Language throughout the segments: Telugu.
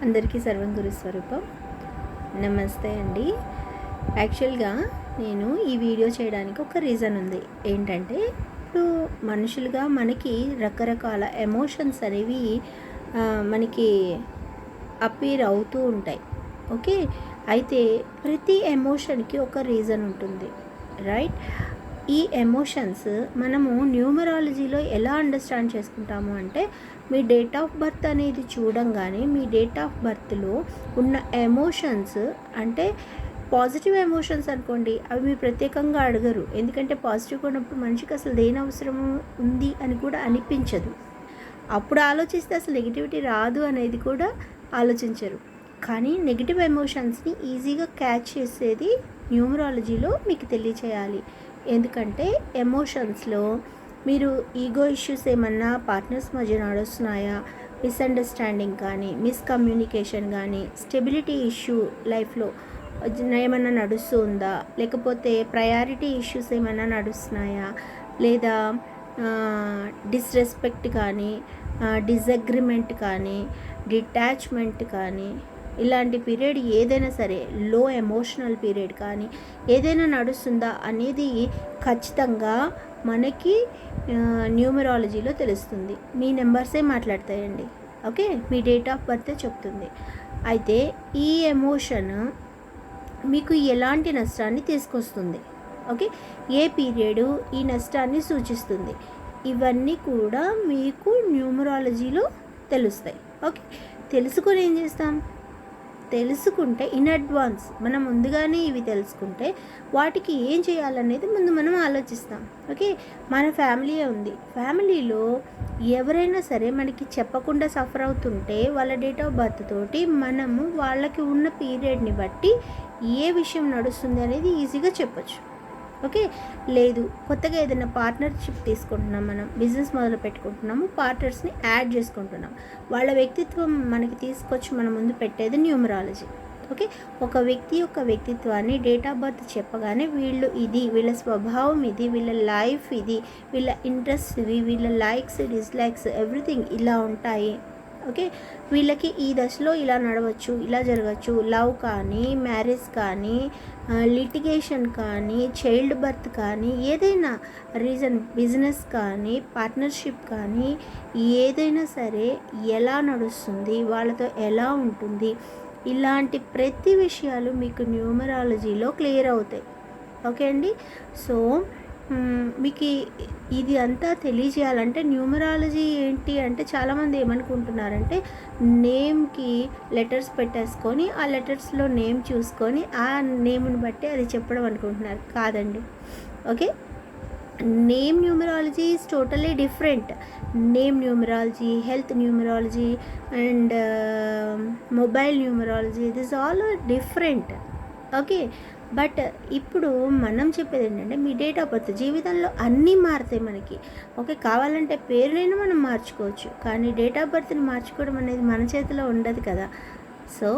అందరికీ సర్వం గురు స్వరూపం. నమస్తే అండి. యాక్చువల్గా నేను ఈ వీడియో చేయడానికి ఒక రీజన్ ఉంది. ఏంటంటే ఇప్పుడు మనుషులుగా మనకి రకరకాల ఎమోషన్స్ అనేవి మనకి అపీర్ అవుతూ ఉంటాయి. ఓకే, అయితే ప్రతి ఎమోషన్కి ఒక రీజన్ ఉంటుంది, రైట్? ఈ ఎమోషన్స్ మనము న్యూమరాలజీలో ఎలా అండర్స్టాండ్ చేసుకుంటాము అంటే, మీ డేట్ ఆఫ్ బర్త్ అనేది చూడంగానే మీ డేట్ ఆఫ్ బర్త్లో ఉన్న ఎమోషన్స్, అంటే పాజిటివ్ ఎమోషన్స్ అనుకోండి, అవి మీరు ప్రత్యేకంగా అడగరు. ఎందుకంటే పాజిటివ్గా ఉన్నప్పుడు మనిషికి అసలు దేని అవసరం ఉంది అని కూడా అనిపించదు. అప్పుడు ఆలోచిస్తే అసలు నెగిటివిటీ రాదు అనేది కూడా ఆలోచించరు. కానీ నెగిటివ్ ఎమోషన్స్ని ఈజీగా క్యాచ్ చేసేది న్యూమరాలజీలో మీకు తెలియచేయాలి. ఎందుకంటే ఎమోషన్స్లో మీరు ఈగో ఇష్యూస్ ఏమన్నా పార్ట్నర్స్ మధ్య నడుస్తున్నాయా, మిస్అండర్స్టాండింగ్ కానీ, మిస్కమ్యూనికేషన్ కానీ, స్టెబిలిటీ ఇష్యూ లైఫ్లో ఏమన్నా నడుస్తుందా, లేకపోతే ప్రయారిటీ ఇష్యూస్ ఏమన్నా నడుస్తున్నాయా, లేదా డిస్రెస్పెక్ట్ కానీ, డిసగ్రిమెంట్ కానీ, డిటాచ్మెంట్ కానీ, ఇలాంటి పీరియడ్ ఏదైనా సరే, లో ఎమోషనల్ పీరియడ్ కానీ ఏదైనా నడుస్తుందా అనేది ఖచ్చితంగా మనకి న్యూమరాలజీలో తెలుస్తుంది. మీ నెంబర్సే మాట్లాడతాయండి. ఓకే, మీ డేట్ ఆఫ్ బర్తే చెప్తుంది. అయితే ఈ ఎమోషన్ మీకు ఎలాంటి నష్టాన్ని తీసుకొస్తుంది, ఓకే, ఏ పీరియడ్ ఈ నష్టాన్ని సూచిస్తుంది, ఇవన్నీ కూడా మీకు న్యూమరాలజీలో తెలుస్తాయి. ఓకే, తెలుసుకొని ఏం చేస్తాం? తెలుసుకుంటే ఇన్ అడ్వాన్స్ మనం ముందుగానే ఇవి తెలుసుకుంటే వాటికి ఏం చేయాలనేది ముందు మనం ఆలోచిస్తాం. ఓకే, మన ఫ్యామిలీయే ఉంది, ఫ్యామిలీలో ఎవరైనా సరే మనకి చెప్పకుండా సఫర్ అవుతుంటే వాళ్ళ డేట్ ఆఫ్ బర్త్ తోటి మనము వాళ్ళకి ఉన్న పీరియడ్ని బట్టి ఏ విషయం నడుస్తుంది అనేది ఈజీగా చెప్పచ్చు. ఓకే, లేదు కొత్తగా ఏదైనా పార్ట్నర్షిప్ తీసుకుంటున్నాం, మనం బిజినెస్ మొదలు పెట్టుకుంటున్నాము, పార్ట్నర్స్ని యాడ్ చేసుకుంటున్నాం, వాళ్ళ వ్యక్తిత్వం మనకి తీసుకొచ్చి మన ముందు పెట్టేది న్యూమరాలజీ. ఓకే, ఒక వ్యక్తి యొక్క వ్యక్తిత్వాన్ని డేట్ ఆఫ్ బర్త్ చెప్పగానే వీళ్ళు ఇది, వీళ్ళ స్వభావం ఇది, వీళ్ళ లైఫ్ ఇది, వీళ్ళ ఇంట్రెస్ట్ ఇవి, వీళ్ళ లైక్స్ డిస్లైక్స్ ఎవ్రీథింగ్ ఇలా ఉంటాయి. ఓకే, వీళ్ళకి ఈ దశలో ఇలా నడవచ్చు, ఇలా జరగచ్చు, లవ్ కానీ, మ్యారేజ్ కానీ, లిటిగేషన్ కానీ, చైల్డ్ బర్త్ కానీ, ఏదైనా రీజన్, బిజినెస్ కానీ, పార్ట్నర్షిప్ కానీ, ఏదైనా సరే ఎలా నడుస్తుంది, వాళ్ళతో ఎలా ఉంటుంది, ఇలాంటి ప్రతి విషయాలు మీకు న్యూమరాలజీలో క్లియర్ అవుతాయి. ఓకే అండి. సో మీకు ఇది అంతా తెలియజేయాలంటే న్యూమరాలజీ ఏంటి అంటే, చాలామంది ఏమనుకుంటున్నారంటే నేమ్కి లెటర్స్ పెట్టేసుకొని ఆ లెటర్స్లో నేమ్ చూసుకొని ఆ నేమ్ని బట్టి అది చెప్పడం అనుకుంటున్నారు. కాదండి. Okay, name numerology is totally different. Name numerology, health numerology and mobile numerology, this all are different. Okay, but ఇప్పుడు మనం చెప్పేది ఏంటంటే, మీ డేట్ ఆఫ్ బర్త్ జీవితంలో అన్నీ మారుతాయి మనకి. ఓకే, కావాలంటే పేరునైనా మనం మార్చుకోవచ్చు, కానీ డేట్ ఆఫ్ బర్త్ని మార్చుకోవడం అనేది మన చేతిలో ఉండదు కదా. సో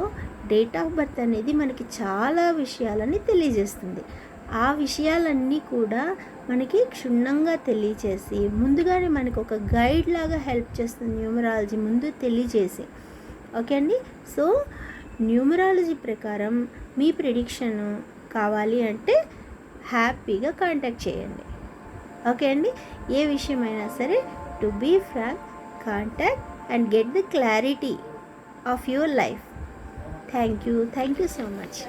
డేట్ ఆఫ్ బర్త్ అనేది మనకి చాలా విషయాలని తెలియజేస్తుంది. ఆ విషయాలన్నీ కూడా మనకి క్షుణ్ణంగా తెలియచేసి ముందుగానే మనకు ఒక గైడ్ లాగా హెల్ప్ చేస్తుంది న్యూమరాలజీ ముందు తెలియజేసి. ఓకే అండి. సో న్యూమరాలజీ ప్రకారం మీ ప్రిడిక్షన్ కావాలి అంటే హ్యాపీగా కాంటాక్ట్ చేయండి. ఓకే అండి. ఏ విషయమైనా సరే, to be frank, contact and get the clarity of your life. Thank you so much.